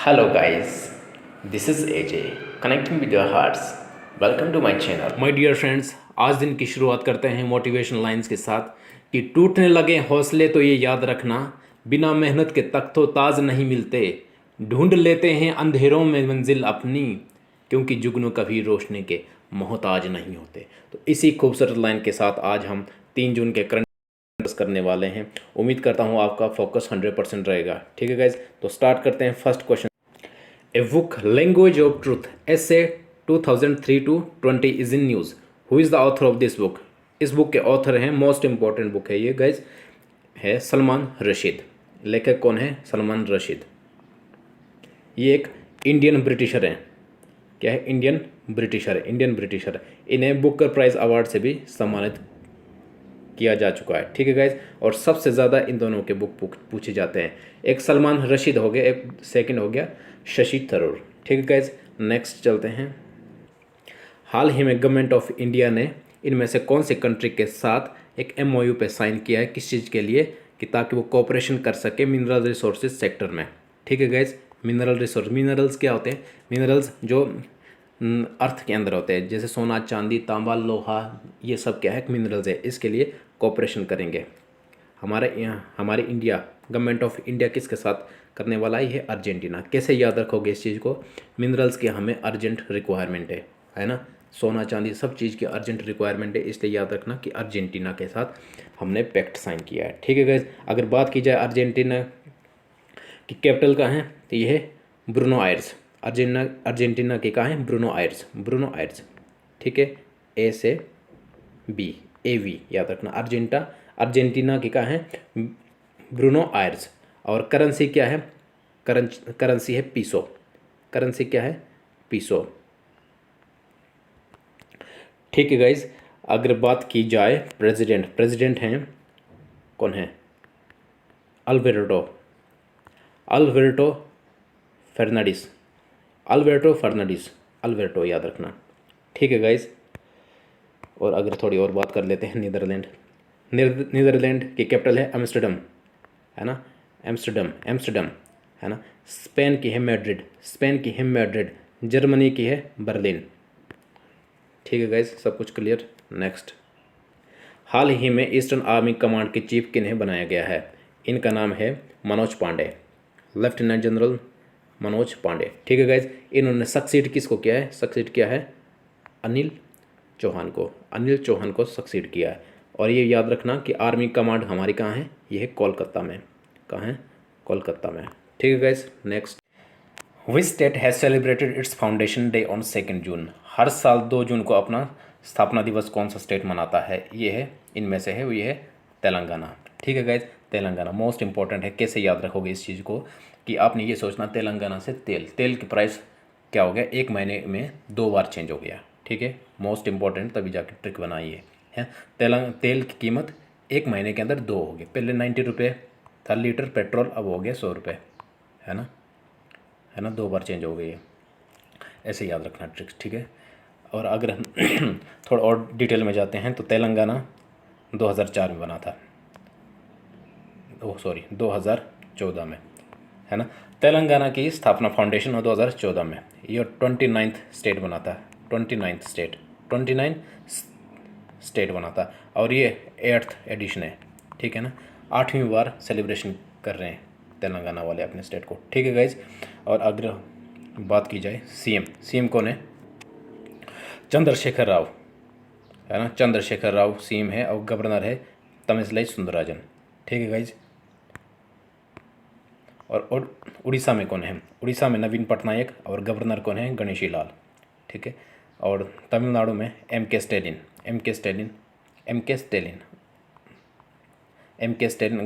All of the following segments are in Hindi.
Hello guys, this is AJ connecting with your hearts. Welcome to my channel. My dear friends, आज दिन की शुरुआत करते हैं मोटिवेशनल लाइंस के साथ कि टूटने लगे हौसले तो ये याद रखना, बिना मेहनत के तख्तो ताज नहीं मिलते, ढूंढ लेते हैं अंधेरों में मंजिल अपनी, क्योंकि जुगनू कभी रोशनी के मोहताज नहीं होते। तो इसी खूबसूरत लाइन के साथ आज हम 3 जून के करंट करने वाले हैं। उम्मीद करता हूँ आपका फोकस 100% रहेगा। ठीक है गाइज, तो स्टार्ट करते हैं। First question, a book language of truth ऐसे 2003-20 is in news. Who is the author of this book? इस बुक के ऑथर हैं, मोस्ट इंपॉर्टेंट बुक है ये गाइज, है सलमान रशीद। लेखक कौन है? सलमान रशीद। ये एक इंडियन ब्रिटिशर हैं। क्या है? Indian britisher. इन्हें बुकर प्राइज़ अवार्ड से भी सम्मानित किया जा चुका है। ठीक है गाइज, और सबसे ज़्यादा इन दोनों के बुक पूछे जाते हैं। एक सलमान रशीद हो गया, एक सेकंड हो गया शशि थरूर। ठीक है गाइज, नेक्स्ट चलते हैं। हाल ही में गवर्नमेंट ऑफ इंडिया ने इनमें से कौन सी कंट्री के साथ एक MOU पे साइन किया है? किस चीज़ के लिए? कि ताकि वो कोऑपरेशन कर सके मिनरल रिसोर्सेज सेक्टर में। ठीक है गाइज, मिनरल्स क्या होते हैं? मिनरल्स जो अर्थ के अंदर होते हैं, जैसे सोना, चांदी, तांबा, लोहा, ये सब क्या है? मिनरल्स है। इसके लिए कोऑपरेशन करेंगे। हमारे इंडिया, गवर्नमेंट ऑफ इंडिया किसके साथ करने वाला है? ये अर्जेंटीना। कैसे याद रखोगे इस चीज़ को? मिनरल्स की हमें अर्जेंट रिक्वायरमेंट है ना। सोना चांदी सब चीज़ की अर्जेंट रिक्वायरमेंट है, इसलिए याद रखना कि अर्जेंटीना के साथ हमने पैक्ट साइन किया है। ठीक है गाइस, अगर बात की जाए अर्जेंटीना की कैपिटल कहाँ है, तो ये है ब्रूनो आयर्स। अर्जेंटीना की कहाँ है? Bruno Aires. ठीक है, AV याद रखना। अर्जेंटीना की कहाँ है? Bruno Aires. और करेंसी क्या है? करेंसी है पीसो। करेंसी क्या है? पीसो। ठीक है गाइज, अगर बात की जाए प्रेसिडेंट हैं, कौन है? अल्बर्टो फर्नांडिस। अल्बर्टो याद रखना। ठीक है गाइज, और अगर थोड़ी और बात कर लेते हैं, नीदरलैंड की कैपिटल है एम्स्टर्डम, है ना। एम्स्टर्डम है ना। स्पेन की है मैड्रिड। जर्मनी की है बर्लिन। ठीक है गाइज, सब कुछ क्लियर। नेक्स्ट, हाल ही में ईस्टर्न आर्मी कमांड के चीफ किन्हें बनाया गया है? इनका नाम है मनोज पांडे, लेफ्टिनेंट जनरल मनोज पांडे। ठीक है गाइज, इन्होंने सक्सीड किसको किया है? सक्सीड किया है अनिल चौहान को सक्सीड किया है। और ये याद रखना कि आर्मी कमांड हमारी कहाँ है? ये है कोलकाता में। कहाँ है? कोलकाता में। ठीक है guys, next, which state has celebrated it's foundation day on 2 जून? हर साल 2 जून को अपना स्थापना दिवस कौन सा स्टेट मनाता है? ये है, इनमें से है, ये है तेलंगाना। ठीक है गाइज, तेलंगाना मोस्ट इंपॉर्टेंट है। कैसे याद रखोगे इस चीज़ को? कि आपने ये सोचना, तेलंगाना से तेल की प्राइस क्या हो गया? 1 महीने में 2 बार चेंज हो गया। ठीक है, मोस्ट इंपॉर्टेंट, तभी जाके ट्रिक बनाई है। तेल की कीमत 1 महीने के अंदर 2 हो गई। पहले 90 रुपये था लीटर पेट्रोल, अब हो गया 100 रुपये, है ना। 2 बार चेंज हो गई है। ऐसे याद रखना ट्रिक्स। ठीक है, और अगर हम थोड़ा और डिटेल में जाते हैं, तो तेलंगाना 2004 में बना था, 2014 में, है ना। तेलंगाना की स्थापना फाउंडेशन हो 2014 में। ये 29th स्टेट बना था, 29 स्टेट बना था, और ये 8th एडिशन है। ठीक है ना, 8वीं बार सेलिब्रेशन कर रहे हैं तेलंगाना वाले अपने स्टेट को। ठीक है गाइज, और अगर बात की जाए सीएम कौन है? चंद्रशेखर राव, है ना। चंद्रशेखर राव सीएम है, और गवर्नर है तमिलसाई सुंदरराजन। ठीक है गाइज, और उड़ीसा में कौन है? उड़ीसा में नवीन पटनायक, और गवर्नर कौन है? गणेशी लाल। ठीक है, और तमिलनाडु में एम के स्टेलिन।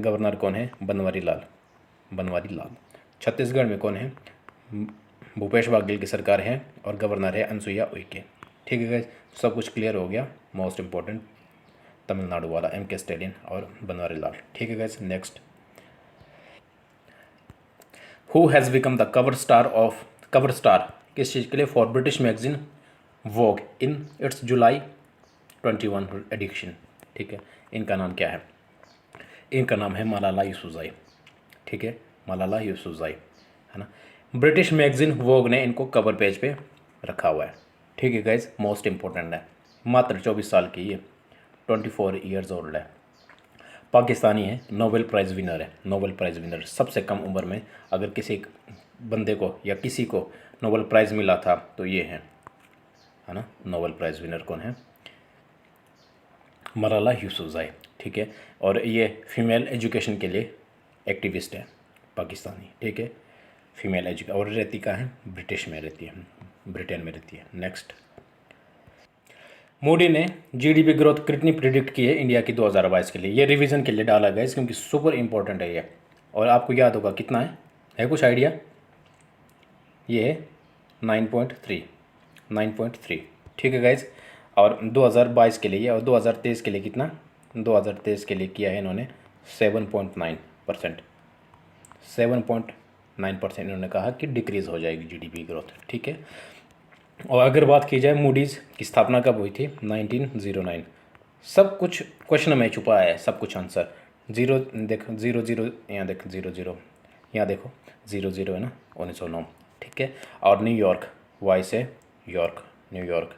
गवर्नर कौन है? बनवारी लाल। छत्तीसगढ़ में कौन है? भूपेश बघेल की सरकार है, और गवर्नर है अनसुईया उइके। ठीक है गाइस, सब कुछ क्लियर हो गया। मोस्ट इंपॉर्टेंट तमिलनाडु वाला एम के स्टेलिन और बनवारी लाल। ठीक है guys, next, who has become the cover star किस चीज़ के लिए? For British magazine Vogue in its July 21 edition. ठीक है, इनका नाम क्या है? इनका नाम है मलाला यूसुफ़ज़ई। ठीक है, मलाला यूसुफ़ज़ई, है ना। ब्रिटिश मैगजीन वोग ने इनको कवर पेज पे रखा हुआ है। ठीक है गाइज, मोस्ट इम्पोर्टेंट है। मात्र 24 साल की ये, 24 ईयर्स ओल्ड है, पाकिस्तानी है, नोबेल प्राइज़ विनर है। नोबेल प्राइज़ विनर सबसे कम उम्र में अगर किसी बंदे को या किसी को नोबेल प्राइज़ मिला था तो ये है ना। नोबेल प्राइज़ विनर कौन है? मलाला यूसुफ़ज़ई। ठीक है, और ये फीमेल एजुकेशन के लिए एक्टिविस्ट है, पाकिस्तानी। ठीक है, फीमेल और रहती कहाँ है? ब्रिटिश में रहती है, ब्रिटेन में रहती है। नेक्स्ट, मोदी ने जीडीपी ग्रोथ कितनी प्रिडिक्ट की है इंडिया की 2022 के लिए? ये रिवीजन के लिए डाला गया है क्योंकि सुपर इंपॉर्टेंट है ये, और आपको याद होगा कितना है कुछ आइडिया? ये है 9.3, 9.3। ठीक है गाइज, और 2022 के लिए और 2023 के लिए कितना? 2023 के लिए किया है इन्होंने 7.9%। 7.9% इन्होंने कहा कि डिक्रीज़ हो जाएगी जीडीपी ग्रोथ। ठीक है, और अगर बात की जाए मूडीज़ की स्थापना कब हुई थी? 1909। सब कुछ क्वेश्चन में छुपा है, सब कुछ आंसर। जीरो देखो, 00 यहाँ देखो, 00 यहाँ देखो, 00 है ना, 1909। ठीक है, और न्यूयॉर्क, वाई से यॉर्क, न्यूयॉर्क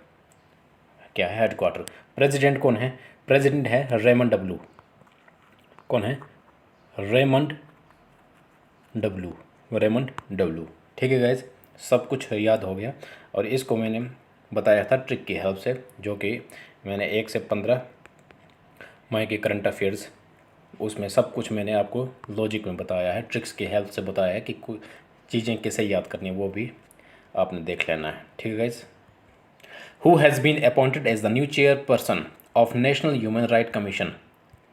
क्या है? हेडक्वार्टर। प्रेसिडेंट कौन है? प्रेसिडेंट है रेमंड डब्लू। कौन है? Raymond W, Raymond W. ठीक है गाइज, सब कुछ याद हो गया, और इसको मैंने बताया था ट्रिक की हेल्प से, जो कि मैंने 1 से 15 मई के करंट अफेयर्स, उसमें सब कुछ मैंने आपको लॉजिक में बताया है, ट्रिक्स की हेल्प से बताया है कि कोई चीज़ें कैसे याद करनी है, वो भी आपने देख लेना है। ठीक है guys, who has been appointed as the new chairperson of National Human Right Commission?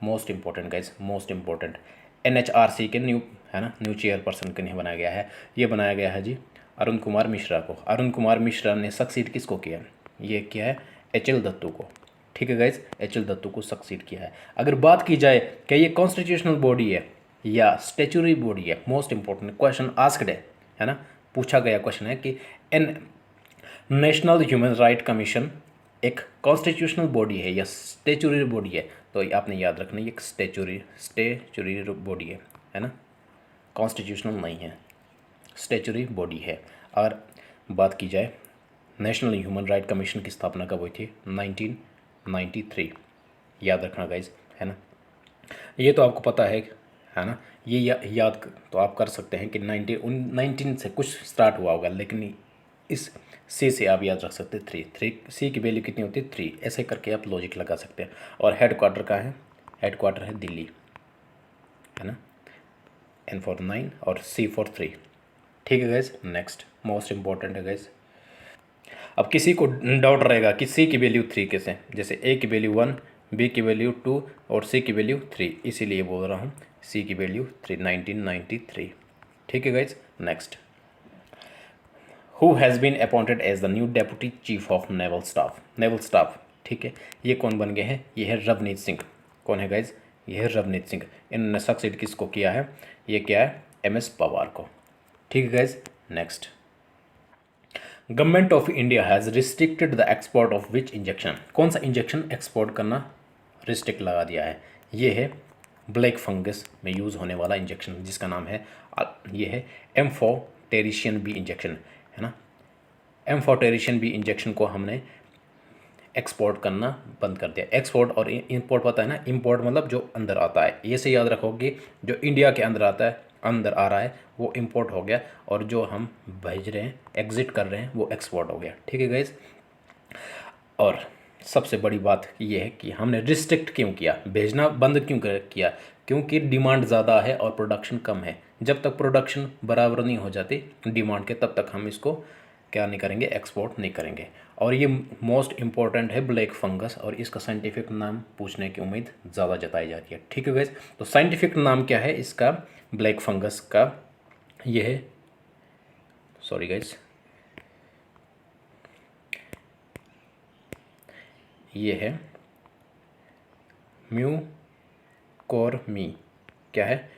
Most important guys, most important. NHRC के न्यू, है ना, न्यू चेयरपर्सन के लिए बनाया गया है। ये बनाया गया है जी अरुण कुमार मिश्रा को। अरुण कुमार मिश्रा ने सक्सीड किसको किया? ये किया है HL दत्तू को। ठीक है गाइज, HL दत्तू को सक्सीड किया है। अगर बात की जाए कि ये कॉन्स्टिट्यूशनल बॉडी है या स्टेचुरी बॉडी है, मोस्ट इंपॉर्टेंट क्वेश्चन आस्क्ड है ना, पूछा गया क्वेश्चन है कि नेशनल ह्यूमन राइट कमीशन एक कॉन्स्टिट्यूशनल बॉडी है या स्टेचुरी बॉडी है? तो आपने याद रखना, ये एक स्टेचुरी बॉडी है ना, कॉन्स्टिट्यूशनल नहीं है, स्टेचुरी बॉडी है। और बात की जाए नेशनल ह्यूमन राइट कमीशन की स्थापना कब हुई थी? 1993। याद रखना गाइज, है ना। ये तो आपको पता है ना, ये याद तो आप कर सकते हैं कि 19 से कुछ स्टार्ट हुआ होगा, लेकिन इस सी से आप याद रख सकते हैं 3 सी की वैल्यू कितनी होती है? 3। ऐसे करके आप लॉजिक लगा सकते हैं। और हेडक्वार्टर कहाँ है? हेडक्वार्टर है दिल्ली, है ना, N फॉर 9 और C फॉर 3। ठीक है गाइज, नेक्स्ट मोस्ट इंपॉर्टेंट है गाइज। अब किसी को डाउट रहेगा कि C की वैल्यू 3 कैसे, जैसे A की वैल्यू 1, B की वैल्यू 2 और C की वैल्यू 3, इसीलिए बोल रहा हूँ C की वैल्यू 3, 1993। ठीक है guys, next, who has been appointed as the new deputy chief of naval staff? Naval staff, ठीक है, ये कौन बन गए हैं? ये है रवनीत सिंह। कौन है गाइज? ये है रवनीत सिंह। इन्होंने सक्सीड किसको किया है? ये क्या है? MS पवार को। ठीक है guys, next, government of India has restricted the export of which injection? कौन सा इंजेक्शन एक्सपोर्ट करना रिस्ट्रिक्ट लगा दिया है? ये है ब्लैक फंगस में यूज़ होने वाला इंजेक्शन, जिसका नाम है ये है एम्फोटेरिशियन बी इंजेक्शन, है ना। एम्फोटेरिशियन बी इंजेक्शन को हमने एक्सपोर्ट करना बंद कर दिया। एक्सपोर्ट और इंपोर्ट पता है ना, इंपोर्ट मतलब जो अंदर आता है, ये से याद रखो कि जो इंडिया के अंदर आता है, अंदर आ रहा है, वो इंपोर्ट हो गया, और जो हम भेज रहे हैं, एग्जिट कर रहे हैं, वो एक्सपोर्ट हो गया। ठीक है गाइज, और सबसे बड़ी बात ये है कि हमने रिस्ट्रिक्ट क्यों किया, भेजना बंद क्यों किया? क्योंकि डिमांड ज़्यादा है और प्रोडक्शन कम है। जब तक प्रोडक्शन बराबर नहीं हो जाती डिमांड के, तब तक हम इसको क्या नहीं करेंगे? एक्सपोर्ट नहीं करेंगे। और ये मोस्ट इम्पॉर्टेंट है ब्लैक फंगस, और इसका साइंटिफिक नाम पूछने की उम्मीद ज़्यादा जताई जाती है। ठीक है गाइस, तो साइंटिफिक नाम क्या है इसका ब्लैक फंगस का? ये है, सॉरी गाइस, ये है म्यूकोर्मी। क्या है?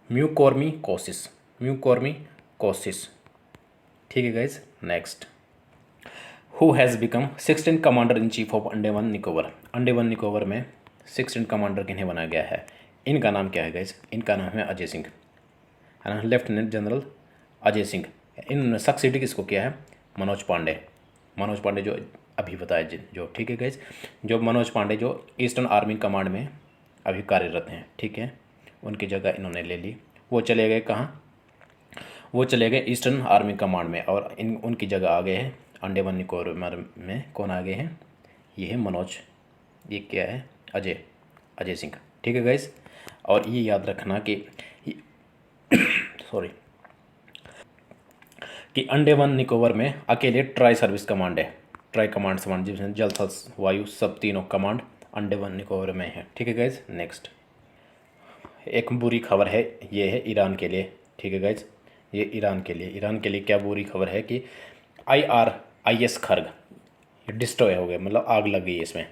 Mucormycosis, mucormycosis. ठीक है guys, next, who has become 16 commander in chief of Andaman Nicobar? Andaman Nicobar में 16 कमांडर किन्हें बनाया गया है? इनका नाम क्या है गाइस? इनका नाम है अजय सिंह, है ना, लेफ्टिनेंट जनरल अजय सिंह। इन सक्सीड किसको किया है? मनोज पांडे। मनोज पांडे जो अभी बताया जो, ठीक है गाइज, जो मनोज पांडे जो ईस्टर्न आर्मी कमांड में अभी कार्यरत हैं, ठीक है, उनकी जगह इन्होंने ले ली। वो चले गए कहाँ? वो चले गए ईस्टर्न आर्मी कमांड में, और उनकी जगह आ गए हैं अंडमान निकोबार में। कौन आ गए हैं? ये है मनोज, ये क्या है? अजय सिंह, ठीक है गाइज। और ये याद रखना कि सॉरी कि अंडमान निकोबार में अकेले ट्राई सर्विस कमांड है, ट्राई कमांड कमांड जिसमें जल थल वायु सब तीनों कमांड अंडमान निकोबार में है, ठीक है गाइज। नेक्स्ट एक बुरी खबर है, ये है ईरान के लिए, ठीक है गाइज। ये ईरान के लिए क्या बुरी खबर है कि IRIS खर्ग डिस्ट्रॉय हो गए, मतलब आग लग गई इसमें,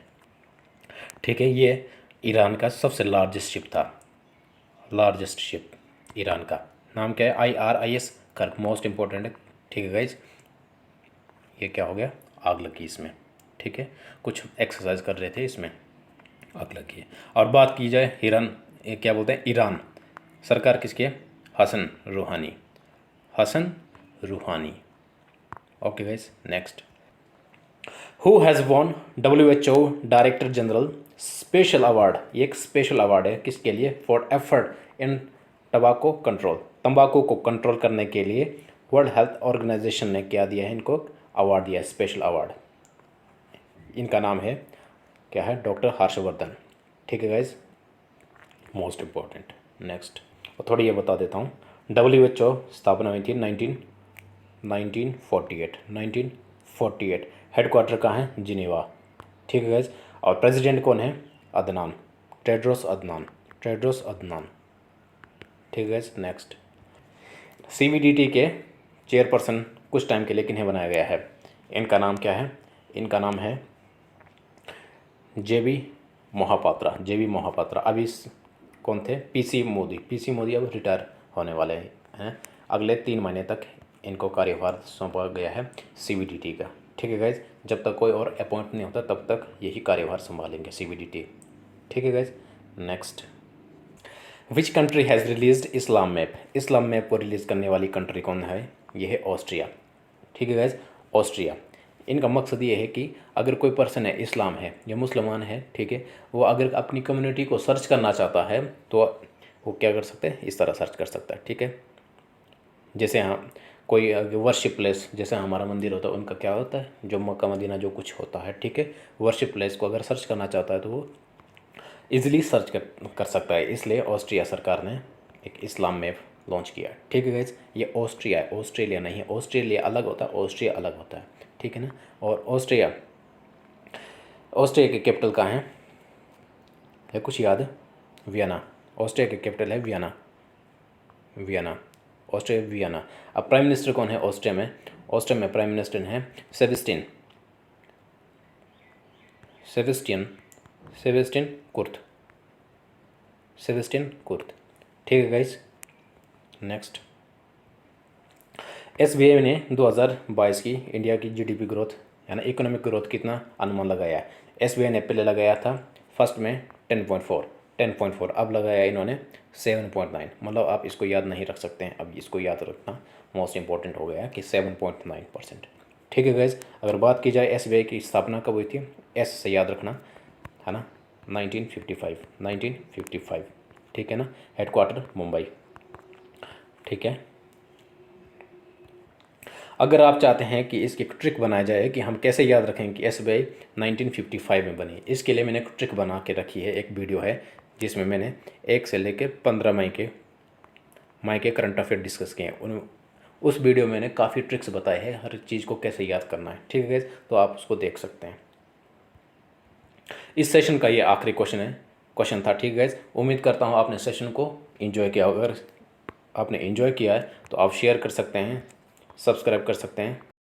ठीक है। ये ईरान का सबसे लार्जेस्ट शिप था, लार्जेस्ट शिप ईरान का। नाम क्या है? IRIS खर्ग, मोस्ट इम्पोर्टेंट है, ठीक है गाइज। ये क्या हो गया? आग लगी इसमें, ठीक है। कुछ एक्सरसाइज कर रहे थे, इसमें आग लगी है। और बात की जाए क्या बोलते हैं, ईरान सरकार किसकी है? हसन रूहानी। Okay guys. Next, who has won WHO director general special award? ये एक स्पेशल अवार्ड है किसके लिए? फॉर एफर्ट इन टबाको कंट्रोल, तंबाकू को कंट्रोल करने के लिए वर्ल्ड हेल्थ ऑर्गेनाइजेशन ने क्या दिया है? इनको अवार्ड दिया है, स्पेशल अवार्ड। इनका नाम है क्या है? डॉक्टर हर्षवर्धन, ठीक है गाइज, मोस्ट इम्पोर्टेंट। नेक्स्ट, और थोड़ी ये बता देता हूँ। WHO स्थापना हुई थी 1948। हेडक्वार्टर कहाँ है? जिनेवा, ठीक है गाइज। और प्रेसिडेंट कौन है? टेड्रोस अदनान, ठीक है गाइज। नेक्स्ट, CBDT के चेयरपर्सन कुछ टाइम के लिए किन्हें बनाया गया है? इनका नाम क्या है? इनका नाम है JB मोहापात्रा। अभी कौन थे? PC मोदी अब रिटायर होने वाले हैं। अगले 3 महीने तक इनको कार्यभार सौंपा गया है CBDT का, ठीक है गाइज। जब तक कोई और अपॉइंट नहीं होता तब तक यही कार्यभार संभालेंगे CBDT, ठीक है guys. Next, which country has released Islam map को रिलीज़ करने वाली कंट्री कौन है? ये है ऑस्ट्रिया, ठीक है गाइज, ऑस्ट्रिया। इनका मकसद ये है कि अगर कोई पर्सन है, इस्लाम है या मुसलमान है, ठीक है, वो अगर अपनी कम्युनिटी को सर्च करना चाहता है तो वो क्या कर सकते हैं? इस तरह सर्च कर सकता है, ठीक है। जैसे हाँ, कोई वर्शिप प्लेस, जैसे हमारा मंदिर होता है, उनका क्या होता है? जो मक्का मदीना जो कुछ होता है, ठीक है, वर्शिप प्लेस को अगर सर्च करना चाहता है तो वो ईजिली सर्च कर सकता है। इसलिए ऑस्ट्रिया सरकार ने एक इस्लाम मैप लॉन्च किया, ठीक है गाइज। ये ऑस्ट्रिया है, ऑस्ट्रेलिया नहीं है। ऑस्ट्रेलिया अलग होता है, ऑस्ट्रिया अलग होता है, ठीक है ना। और ऑस्ट्रिया की कैपिटल कहाँ है कुछ याद है? वियना। ऑस्ट्रिया की कैपिटल है वियना, ऑस्ट्रिया वियना। अब प्राइम मिनिस्टर कौन है ऑस्ट्रिया में? ऑस्ट्रिया में प्राइम मिनिस्टर हैं सेबेस्टियन कुर्थ, ठीक है गाइज। नेक्स्ट, SBI ने 2022 की इंडिया की GDP ग्रोथ यानी इकोनॉमिक ग्रोथ कितना अनुमान लगाया है? SBI ने पहले लगाया था फर्स्ट में 10.4, अब लगाया इन्होंने 7.9। मतलब आप इसको याद नहीं रख सकते हैं, अब इसको याद रखना मोस्ट इंपॉर्टेंट हो गया कि 7.9%, ठीक है गाइज। अगर बात की जाए SBI की स्थापना कब हुई थी? S से याद रखना है ना, 1955, ठीक है ना। हेडक्वार्टर मुंबई, ठीक है। अगर आप चाहते हैं कि इसकी ट्रिक बनाया जाए कि हम कैसे याद रखें कि SBI 1955 में बनी, इसके लिए मैंने एक ट्रिक बना के रखी है। एक वीडियो है जिसमें मैंने 1 से लेकर 15 मई के करंट अफेयर डिस्कस किए हैं। उस वीडियो में मैंने काफ़ी ट्रिक्स बताए हैं हर चीज़ को कैसे याद करना है, ठीक है, तो आप उसको देख सकते हैं। इस सेशन का ये आखिरी क्वेश्चन था, ठीक है। उम्मीद करता हूँ आपने सेशन को एंजॉय किया। अगर आपने एंजॉय किया है तो आप शेयर कर सकते हैं, सब्सक्राइब कर सकते हैं।